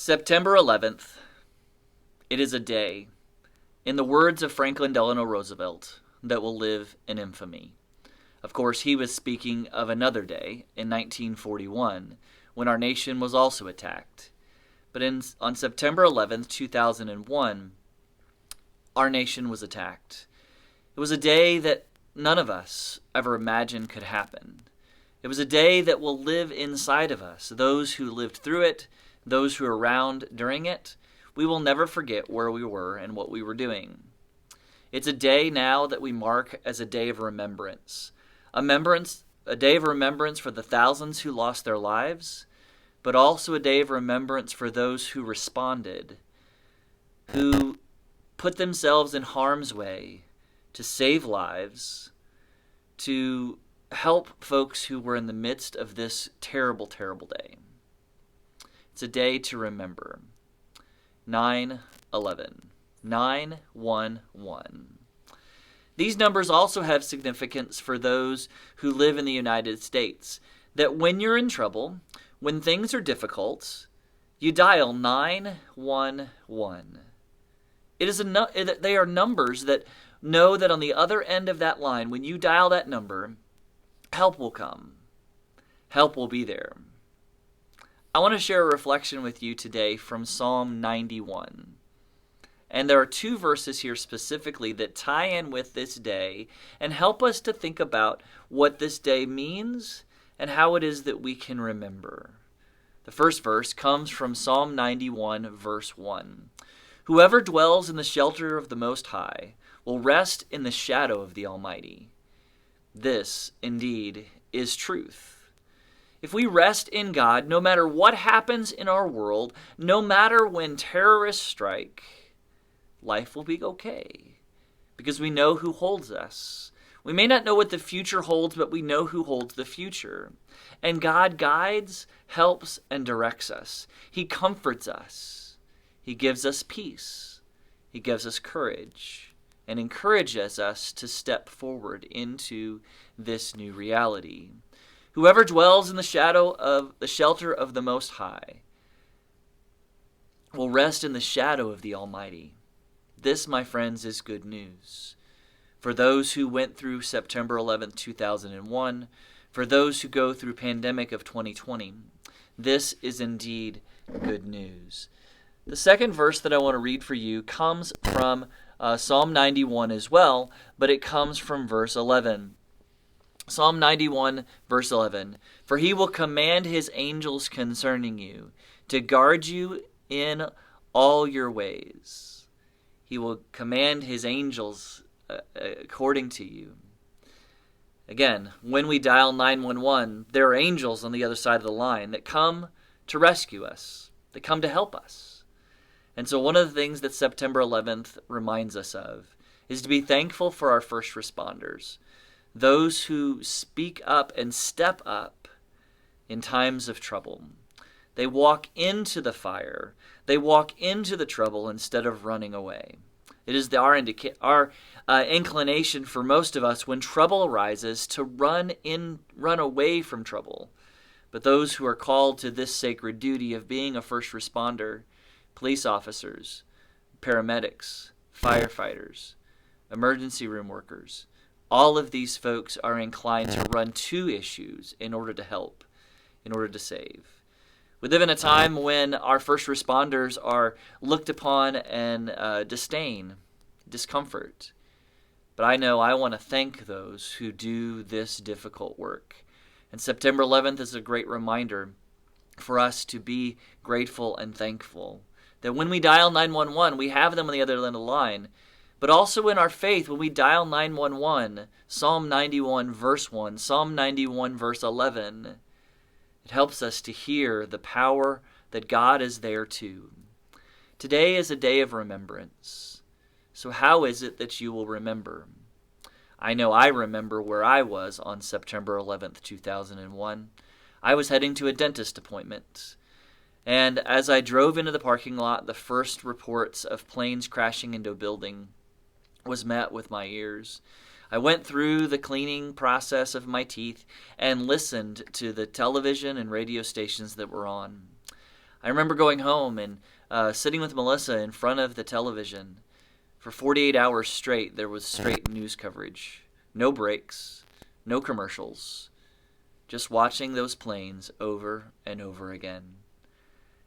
September 11th, it is a day, in the words of Franklin Delano Roosevelt, that will live in infamy. Of course, he was speaking of another day in 1941, when our nation was also attacked. But on September 11th, 2001, our nation was attacked. It was a day that none of us ever imagined could happen. It was a day that will live inside of us, those who lived through it, those who were around during it. We will never forget where we were and what we were doing. It's a day now that we mark as a day of remembrance. A day of remembrance for the thousands who lost their lives, but also a day of remembrance for those who responded, who put themselves in harm's way to save lives, to help folks who were in the midst of this terrible, terrible day. It's a day to remember. 9/11. 9/11. These numbers also have significance for those who live in the United States, that when you're in trouble, when things are difficult, you dial 911. They are numbers that know that on the other end of that line, when you dial that number, help will come. Help will be there. I want to share a reflection with you today from Psalm 91. And there are two verses here specifically that tie in with this day and help us to think about what this day means and how it is that we can remember. The first verse comes from Psalm 91, verse 1. Whoever dwells in the shelter of the Most High will rest in the shadow of the Almighty. This, indeed, is truth. If we rest in God, no matter what happens in our world, no matter when terrorists strike, life will be okay because we know who holds us. We may not know what the future holds, but we know who holds the future. And God guides, helps, and directs us. He comforts us. He gives us peace. He gives us courage and encourages us to step forward into this new reality. Whoever dwells in the shelter of the Most High will rest in the shadow of the Almighty. This, my friends, is good news. For those who went through September 11th, 2001, for those who go through pandemic of 2020, this is indeed good news. The second verse that I want to read for you comes from Psalm 91 as well, but it comes from verse 11. Psalm 91, verse 11. For he will command his angels concerning you, to guard you in all your ways. He will command his angels according to you. Again, when we dial 911, there are angels on the other side of the line that come to rescue us, that come to help us. And so one of the things that September 11th reminds us of is to be thankful for our first responders, those who speak up and step up in times of trouble. They walk into the fire. They walk into the trouble instead of running away. It is our inclination for most of us when trouble arises to run away from trouble. But those who are called to this sacred duty of being a first responder, police officers, paramedics, firefighters, emergency room workers, all of these folks are inclined to run to issues in order to help, in order to save. We live in a time when our first responders are looked upon and discomfort. But I know I want to thank those who do this difficult work. And September 11th is a great reminder for us to be grateful and thankful that when we dial 911, we have them on the other end of the line. But also in our faith, when we dial 911, Psalm 91 verse 1, Psalm 91 verse 11, it helps us to hear the power that God is there too. Today is a day of remembrance. So how is it that you will remember? I know I remember where I was on September 11th, 2001. I was heading to a dentist appointment. And as I drove into the parking lot, the first reports of planes crashing into a building was met with my ears. I went through the cleaning process of my teeth and listened to the television and radio stations that were on. I remember going home and sitting with Melissa in front of the television. For 48 hours straight, there was straight news coverage. No breaks, no commercials. Just watching those planes over and over again.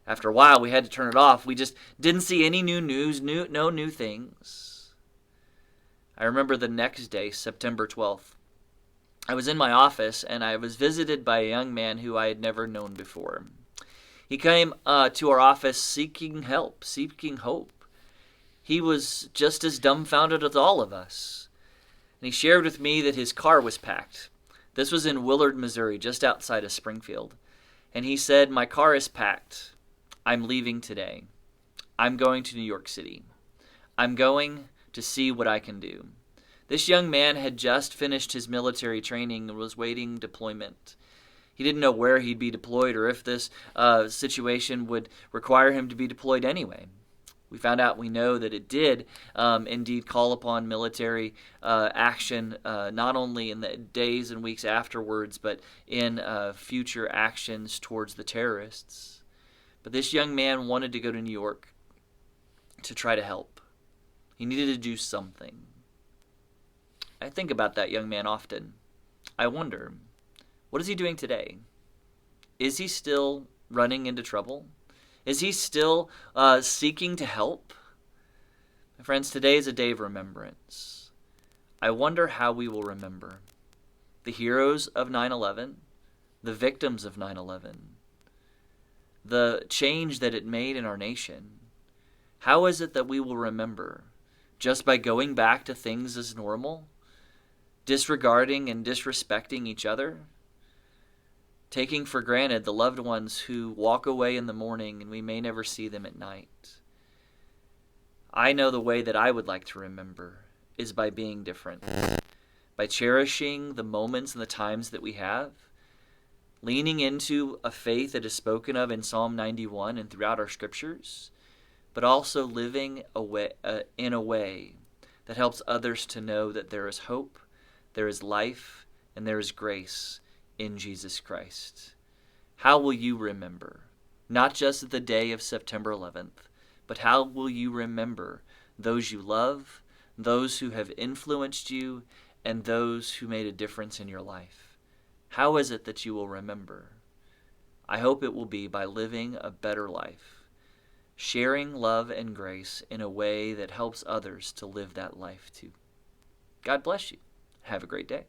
After a while, we had to turn it off. We just didn't see any new news, no new things. I remember the next day, September 12th. I was in my office, and I was visited by a young man who I had never known before. He came to our office seeking help, seeking hope. He was just as dumbfounded as all of us. And he shared with me that his car was packed. This was in Willard, Missouri, just outside of Springfield. And he said, "My car is packed. I'm leaving today. I'm going to New York City. I'm going to see what I can do." This young man had just finished his military training and was waiting deployment. He didn't know where he'd be deployed or if this situation would require him to be deployed anyway. We know that it did indeed call upon military action, not only in the days and weeks afterwards, but in future actions towards the terrorists. But this young man wanted to go to New York to try to help. He needed to do something. I think about that young man often. I wonder, what is he doing today? Is he still running into trouble? Is he still seeking to help? My friends, today is a day of remembrance. I wonder how we will remember the heroes of 9/11, the victims of 9/11, the change that it made in our nation. How is it that we will remember? Just by going back to things as normal? Disregarding and disrespecting each other? Taking for granted the loved ones who walk away in the morning and we may never see them at night? I know the way that I would like to remember is by being different, by cherishing the moments and the times that we have, leaning into a faith that is spoken of in Psalm 91 and throughout our scriptures, but also living in a way that helps others to know that there is hope, there is life, and there is grace in Jesus Christ. How will you remember? Not just the day of September 11th, but how will you remember those you love, those who have influenced you, and those who made a difference in your life? How is it that you will remember? I hope it will be by living a better life, sharing love and grace in a way that helps others to live that life too. God bless you. Have a great day.